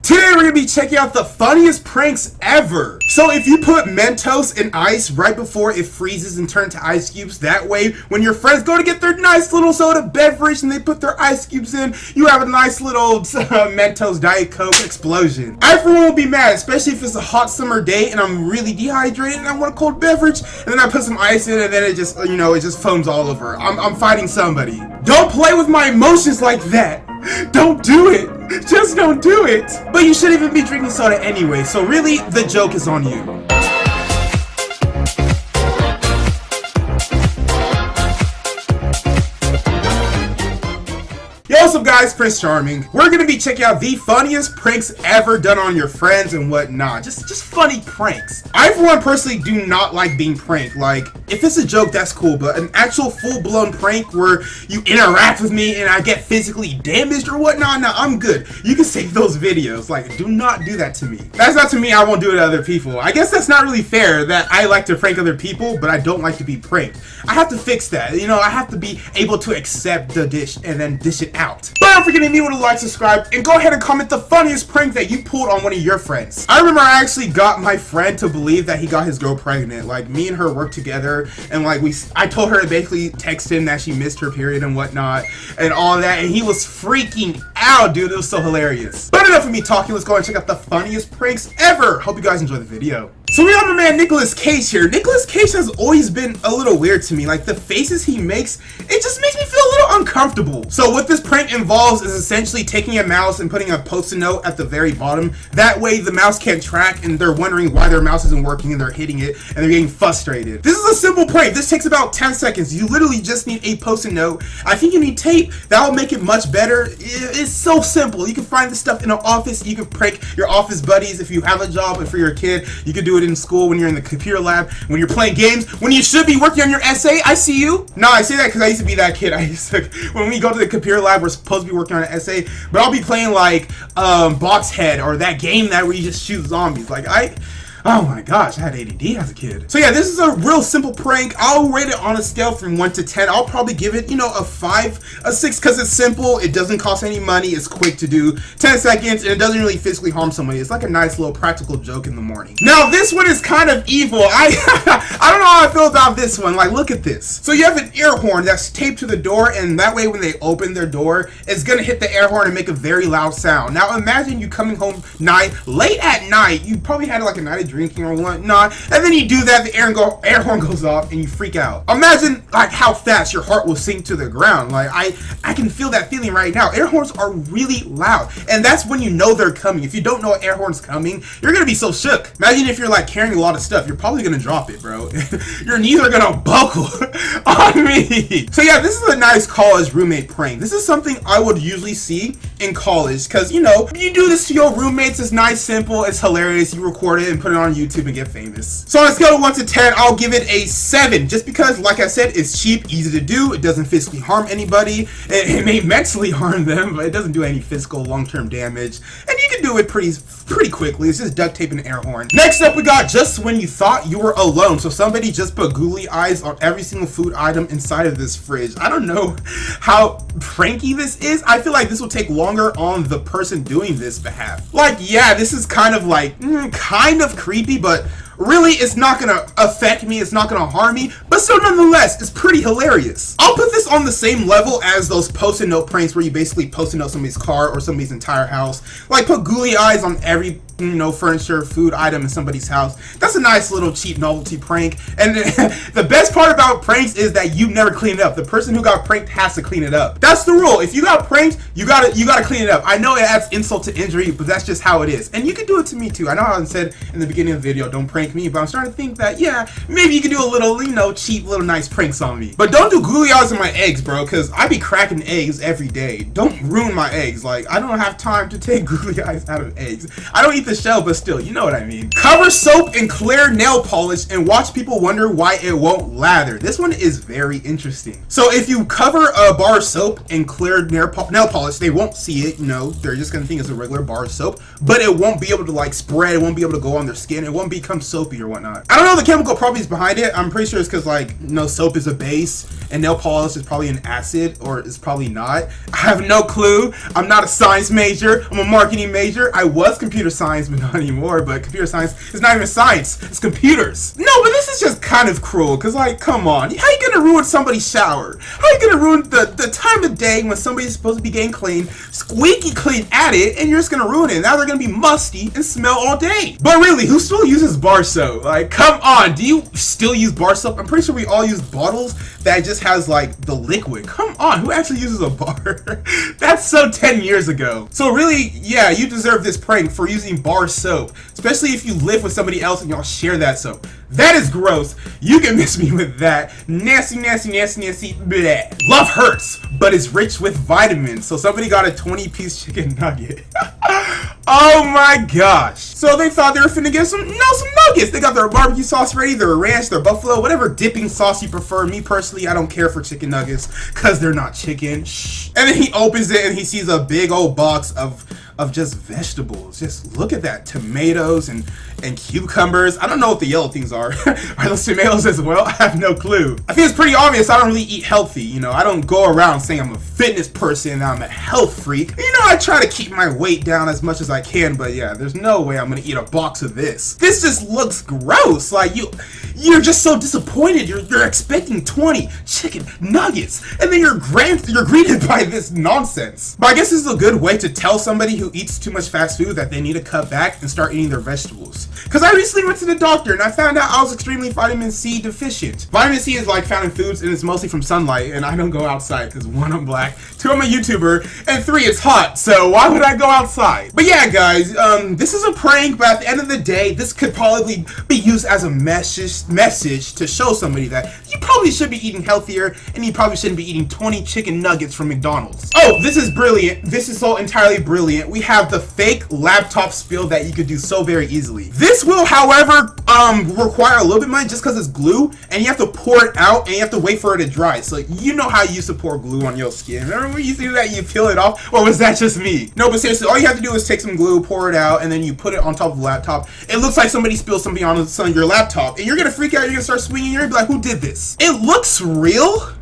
Today we're gonna be checking out the funniest pranks ever. So if you put Mentos in ice right before it freezes and turns to ice cubes, that way when your friends go to get their nice little soda beverage and they put their ice cubes in, you have a nice little Mentos Diet Coke explosion. I for one will be mad, especially if it's a hot summer day and I'm really dehydrated and I want a cold beverage, and then I put some ice in it and then it just, it just foams all over. I'm fighting somebody. Don't play with my emotions like that. Don't do it. Just don't do it. But you shouldn't even be drinking soda anyway, so really, the joke is on you. Yo, what's up guys, Prince Charming. We're gonna be checking out the funniest pranks ever done on your friends and whatnot. Just funny pranks. I for one personally do not like being pranked. Like, if it's a joke, that's cool, but an actual full-blown prank where you interact with me and I get physically damaged or whatnot, nah, I'm good. You can save those videos. Like, do not do that to me. That's not to me, I won't do it to other people. I guess that's not really fair that I like to prank other people, but I don't like to be pranked. I have to fix that. I have to be able to accept the dish and then dish it out. But don't forget to leave a like, subscribe, and go ahead and comment the funniest prank that you pulled on one of your friends. I remember I actually got my friend to believe that he got his girl pregnant. Like, me and her worked together, and like I told her to basically text him that she missed her period and whatnot, and all that, and he was freaking out, dude. It was so hilarious. But enough of me talking, let's go and check out the funniest pranks ever. Hope you guys enjoy the video. So we have my man Nicolas Cage here. Nicolas Cage has always been a little weird to me. Like, the faces he makes, it just makes me feel a little uncomfortable. So what this prank involves is essentially taking a mouse and putting a post-it note at the very bottom. That way the mouse can't track and they're wondering why their mouse isn't working and they're hitting it and they're getting frustrated. This is a simple prank. This takes about 10 seconds. You literally just need a post-it note. I think you need tape. That will make it much better. It's so simple. You can find this stuff in an office. You can prank your office buddies if you have a job, and for your kid, you can do it in school, when you're in the computer lab, when you're playing games, when you should be working on your essay. I see you. No, I say that because I used to be that kid. When we go to the computer lab, we're supposed to be working on an essay, but I'll be playing like Box Head or that game that where you just shoot zombies. Oh my gosh, I had ADD as a kid. So yeah, this is a real simple prank. I'll rate it on a scale from 1 to 10. I'll probably give it, a 5, a 6, because it's simple. It doesn't cost any money. It's quick to do. 10 seconds, and it doesn't really physically harm somebody. It's like a nice little practical joke in the morning. Now, this one is kind of evil. I don't know how I feel about this one. Like, look at this. So you have an air horn that's taped to the door, and that way when they open their door, it's gonna hit the air horn and make a very loud sound. Now, imagine you coming home late at night. You probably had like a night of drinking or whatnot, and then you do that, the air horn goes off and you freak out. Imagine like how fast your heart will sink to the ground. Like, I can feel that feeling right now. Air horns are really loud, and that's when you know they're coming. If you don't know an air horn's coming, you're gonna be so shook. Imagine if you're like carrying a lot of stuff, you're probably gonna drop it, bro. Your knees are gonna buckle on me. So yeah, this is a nice college roommate prank. This is something I would usually see in college, because you do this to your roommates. It's nice, simple, it's hilarious. You record it and put it on YouTube and get famous. So on a scale of 1 to 10, I'll give it a 7, just because, like I said, it's cheap, easy to do. It doesn't physically harm anybody. It may mentally harm them, but it doesn't do any physical long-term damage, and you can do it pretty quickly. It's just duct tape and an air horn. Next up, we got just when you thought you were alone. So somebody just put googly eyes on every single food item inside of this fridge. I don't know how pranky this is. I feel like this will take longer on the person doing this behalf. Like, yeah, this is kind of like kind of creepy, but really, it's not gonna affect me, it's not gonna harm me, but still, nonetheless, it's pretty hilarious. I'll put this on the same level as those post-it note pranks where you basically post-it note somebody's car or somebody's entire house. Like, put googly eyes on every furniture, food item in somebody's house. That's a nice little cheap novelty prank. And the best part about pranks is that you never clean it up. The person who got pranked has to clean it up. That's the rule. If you got pranked, you gotta clean it up. I know it adds insult to injury, but that's just how it is. And you can do it to me too. I know how I said in the beginning of the video, don't prank me, but I'm starting to think that, yeah, maybe you can do a little, cheap little nice pranks on me. But don't do googly eyes on my eggs, bro, because I be cracking eggs every day. Don't ruin my eggs. Like, I don't have time to take googly eyes out of eggs. I don't eat the shell, but still, you know what I mean. Cover soap in clear nail polish and watch people wonder why it won't lather. This one is very interesting. So if you cover a bar of soap in clear nail polish, they won't see it, they're just gonna think it's a regular bar of soap, but it won't be able to like spread, it won't be able to go on their skin, it won't become soapy or whatnot. I don't know the chemical properties behind it. I'm pretty sure it's because soap is a base and nail polish is probably an acid, or it's probably not. I have no clue. I'm not a science major. I'm a marketing major. I was computer science, but not anymore. But computer science is not even science. It's computers. No, but this is just kind of cruel, because, like, come on. How you gonna ruin somebody's shower? How you gonna ruin the time of day when somebody's supposed to be getting clean, squeaky clean at it, and you're just gonna ruin it? Now they're gonna be musty and smell all day. But really, who still uses bar soap? Like, come on. Do you still use bar soap? I'm pretty sure we all use bottles that just has, like, the liquid. Come on, who actually uses a bar? That's so 10 years ago. So really, yeah, you deserve this prank for using bar soap, especially if you live with somebody else and y'all share that soap. That is gross. You can miss me with that. Nasty, nasty, nasty, nasty, bleh. Love hurts, but it's rich with vitamins. So somebody got a 20-piece chicken nugget. Oh my gosh. So they thought they were finna get some nuggets. They got their barbecue sauce ready, their ranch, their buffalo, whatever dipping sauce you prefer. Me personally, I don't care for chicken nuggets because they're not chicken. Shh. And then he opens it and he sees a big old box of just vegetables. Just look at that. Tomatoes and cucumbers. I don't know what the yellow things are. Are those tomatoes as well? I have no clue. I think it's pretty obvious I don't really eat healthy. You know, I don't go around saying I'm a fitness person and I'm a health freak. You know, I try to keep my weight down as much as I can, but yeah, there's no way I'm gonna eat a box of this. This just looks gross. Like, you're just so disappointed. You're expecting 20 chicken nuggets, and then you're greeted by this nonsense. But I guess this is a good way to tell somebody who eats too much fast food that they need to cut back and start eating their vegetables. Because I recently went to the doctor and I found out I was extremely vitamin C deficient. Vitamin C is like found in foods and it's mostly from sunlight, and I don't go outside because 1, I'm black, 2, I'm a YouTuber, and 3, it's hot, so why would I go outside? But yeah, guys, this is a prank, but at the end of the day, this could probably be used as a message to show somebody that you probably should be eating healthier and you probably shouldn't be eating 20 chicken nuggets from McDonald's. Oh, this is brilliant. This is so entirely brilliant. We have the fake laptop spill that you could do so very easily. This will, however, require a little bit of money just because it's glue, and you have to pour it out and you have to wait for it to dry. So you know how you used to pour glue on your skin. Remember when you do that, you peel it off? Or was that just me? No, but seriously, all you have to do is take some glue, pour it out, and then you put it on top of the laptop. It looks like somebody spilled something on your laptop, and you're gonna freak out, you're gonna start swinging, you're gonna be like, who did this? It looks real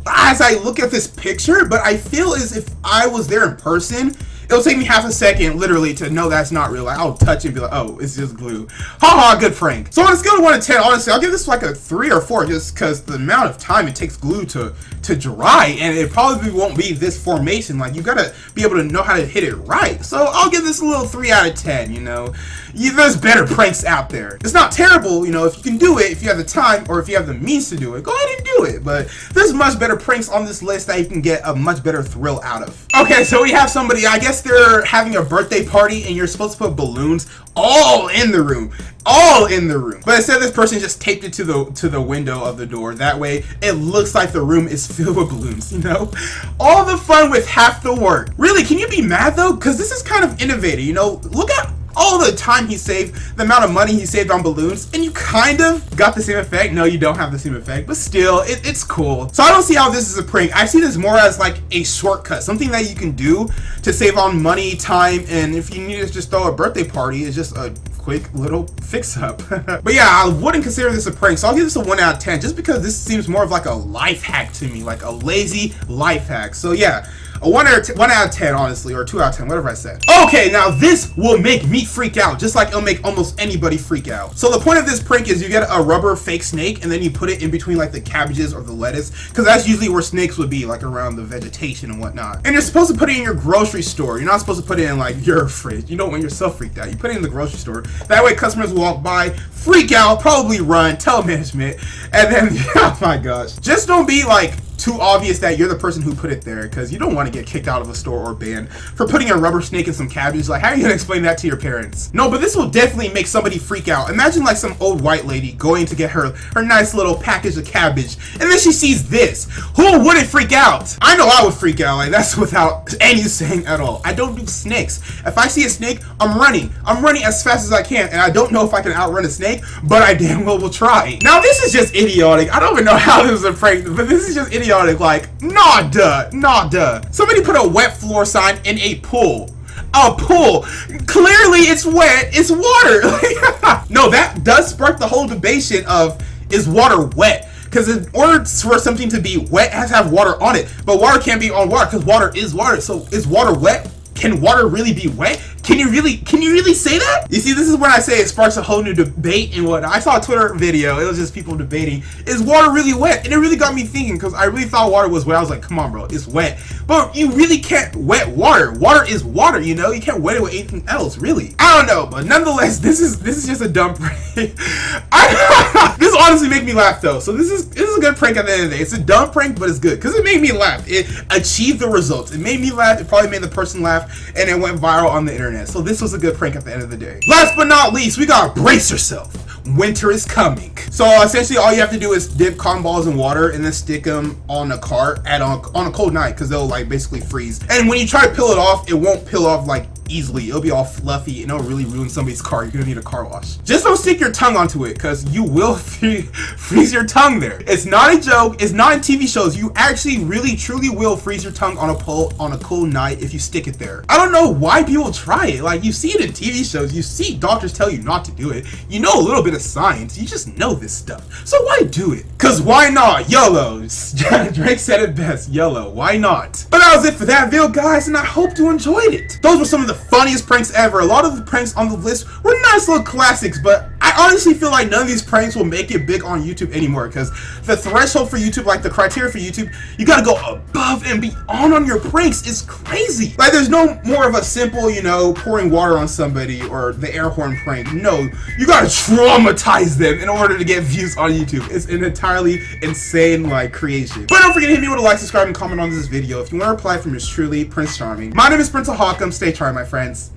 as I look at this picture, but I feel as if I was there in person, it'll take me half a second, literally, to know that's not real. Like, I'll touch it and be like, oh, it's just glue. Haha, good prank. So on a scale of 1 to 10, honestly, I'll give this like a 3 or 4, just because the amount of time it takes glue to dry, and it probably won't be this formation. Like, you gotta be able to know how to hit it right. So I'll give this a little 3 out of 10, you know. There's better pranks out there. It's not terrible, you know, if you can do it, if you have the time, or if you have the means to do it, go ahead and do it. But there's much better pranks on this list that you can get a much better thrill out of. Okay, so we have somebody, I guess they're having a birthday party, and you're supposed to put balloons all in the room. All in the room. But instead, this person just taped it to the window of the door. That way, it looks like the room is filled with balloons, you know? All the fun with half the work. Really, can you be mad though? Because this is kind of innovative, you know? Look at all the time he saved, the amount of money he saved on balloons, and you kind of got the same effect. No, you don't have the same effect, but still, it's cool. So I don't see how this is a prank. I see this more as like a shortcut, something that you can do to save on money, time, and if you need to just throw a birthday party, it's just a quick little fix-up. But yeah, I wouldn't consider this a prank, so I'll give this a 1 out of 10, just because this seems more of like a life hack to me, like a lazy life hack. So yeah, a 1 out of 10, honestly, or 2 out of 10, whatever I said. Okay, now this will make me freak out, just like it'll make almost anybody freak out. So the point of this prank is you get a rubber fake snake, and then you put it in between like the cabbages or the lettuce, because that's usually where snakes would be, like around the vegetation and whatnot. And you're supposed to put it in your grocery store. You're not supposed to put it in like your fridge. You don't want yourself freaked out. You put it in the grocery store. That way customers walk by, freak out, probably run, tell management, and then, oh my gosh. Just don't be like too obvious that you're the person who put it there, because you don't want to get kicked out of a store or banned for putting a rubber snake in some cabbage. Like, how are you gonna explain that to your parents? No, but this will definitely make somebody freak out. Imagine like some old white lady going to get her nice little package of cabbage, and then she sees this. Who wouldn't freak out? I know I would freak out. Like, that's without any saying at all. I don't do snakes. If I see a snake, I'm running as fast as I can, and I don't know if I can outrun a snake, but I damn well will try. Now this is just idiotic. I don't even know how this is a prank, but this is just idiotic. Like, nah duh. Somebody put a wet floor sign in a pool. A pool. Clearly it's wet. It's water. No, that does spark the whole debate of, is water wet? Because in order for something to be wet, it has to have water on it. But water can't be on water because water is water. So is water wet? Can water really be wet? Can you really say that? You see, this is when I say it sparks a whole new debate and what. I saw a Twitter video, it was just people debating, is water really wet? And it really got me thinking, because I really thought water was wet. I was like, come on bro, it's wet. But you really can't wet water. Water is water, you know? You can't wet it with anything else, really. I don't know, but nonetheless, this is just a dumb prank. This honestly made me laugh though. So this is a good prank at the end of the day. It's a dumb prank, but it's good, because it made me laugh. It achieved the results. It made me laugh, it probably made the person laugh, and it went viral on the internet. So this was a good prank at the end of the day. Last but not least, we gotta brace yourself. Winter is coming. So essentially all you have to do is dip cotton balls in water and then stick them on a car on a cold night, because they'll like basically freeze. And when you try to peel it off, it won't peel off like easily. It'll be all fluffy and it'll really ruin somebody's car. You're gonna need a car wash. Just don't stick your tongue onto it, because you will freeze your tongue there. It's not a joke. It's not in TV shows. You actually really truly will freeze your tongue on a cold night if you stick it there. I don't know why people try it. Like, you see it in TV shows. You see doctors tell you not to do it. You know a little bit of science. You just know this stuff. So why do it? Because why not? YOLO. Drake said it best. YOLO. Why not? But that was it for that video, guys, and I hope you enjoyed it. Those were some of the funniest pranks ever. A lot of the pranks on the list were nice little classics, but I honestly feel like none of these pranks will make it big on YouTube anymore, because the threshold for YouTube, like the criteria for YouTube, you gotta go above and beyond on your pranks. It's crazy. Like, there's no more of a simple, you know, pouring water on somebody or the air horn prank. No, you gotta traumatize them in order to get views on YouTube. It's an entirely insane, like, creation. But don't forget to hit me with a like, subscribe, and comment on this video if you want to reply from yours truly, Prince Charming. My name is Prince Ohakam. Stay charmed, my friends.